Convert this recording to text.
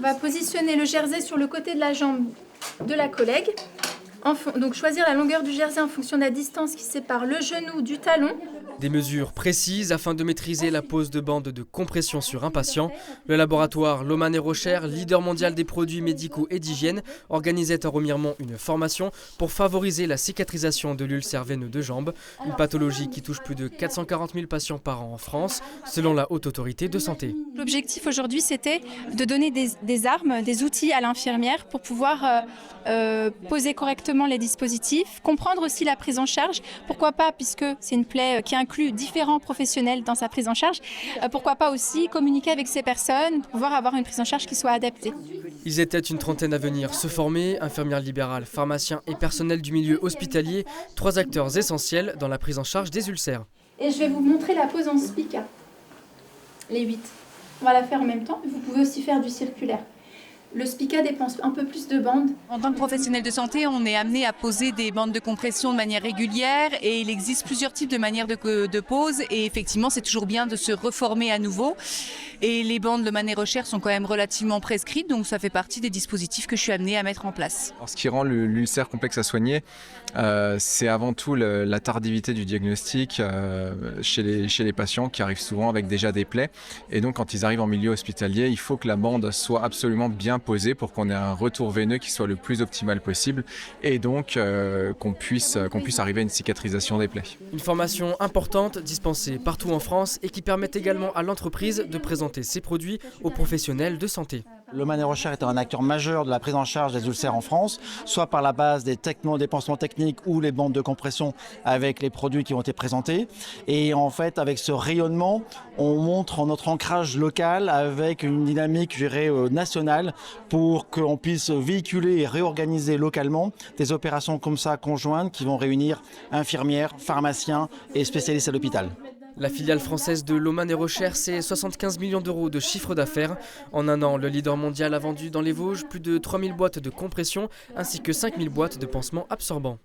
va positionner le jersey sur le côté de la jambe de la collègue. Donc choisir la longueur du jersey en fonction de la distance qui sépare le genou du talon. Des mesures précises afin de maîtriser la pose de bande de compression sur un patient. Le laboratoire Lohmann & Rocher, leader mondial des produits médicaux et d'hygiène, organisait à Remiremont une formation pour favoriser la cicatrisation de l'ulcère veineux de jambe, une pathologie qui touche plus de 440 000 patients par an en France, selon la Haute Autorité de Santé. L'objectif aujourd'hui, c'était de donner des armes, des outils à l'infirmière pour pouvoir poser correctement les dispositifs, comprendre aussi la prise en charge. Pourquoi pas, puisque c'est une plaie qui inclut différents professionnels dans sa prise en charge, pourquoi pas aussi communiquer avec ces personnes pour pouvoir avoir une prise en charge qui soit adaptée. Ils étaient une trentaine à venir se former, infirmières libérales, pharmaciens et personnel du milieu hospitalier, 3 acteurs essentiels dans la prise en charge des ulcères. Et je vais vous montrer la pose en spica, les 8. On va la faire en même temps, vous pouvez aussi faire du circulaire. Le spica dépense un peu plus de bandes. En tant que professionnel de santé, on est amené à poser des bandes de compression de manière régulière et il existe plusieurs types de manières de pose et effectivement c'est toujours bien de se reformer à nouveau. Et les bandes Lohmann & Rocher sont quand même relativement prescrites, donc ça fait partie des dispositifs que je suis amenée à mettre en place. Alors, ce qui rend l'ulcère complexe à soigner, c'est avant tout la tardivité du diagnostic chez les patients qui arrivent souvent avec déjà des plaies. Et donc quand ils arrivent en milieu hospitalier, il faut que la bande soit absolument bien posée pour qu'on ait un retour veineux qui soit le plus optimal possible et donc qu'on puisse arriver à une cicatrisation des plaies. Une formation importante dispensée partout en France et qui permet également à l'entreprise de présenter ses produits aux professionnels de santé. Lohmann & Rocher est un acteur majeur de la prise en charge des ulcères en France, soit par la base des pansements techniques ou les bandes de compression avec les produits qui ont été présentés. Et en fait, avec ce rayonnement, on montre notre ancrage local avec une dynamique, je dirais, nationale pour qu'on puisse véhiculer et réorganiser localement des opérations comme ça conjointes qui vont réunir infirmières, pharmaciens et spécialistes à l'hôpital. La filiale française de Lohmann & Rocher, c'est 75 millions d'euros de chiffre d'affaires. En un an, le leader mondial a vendu dans les Vosges plus de 3000 boîtes de compression ainsi que 5000 boîtes de pansements absorbants.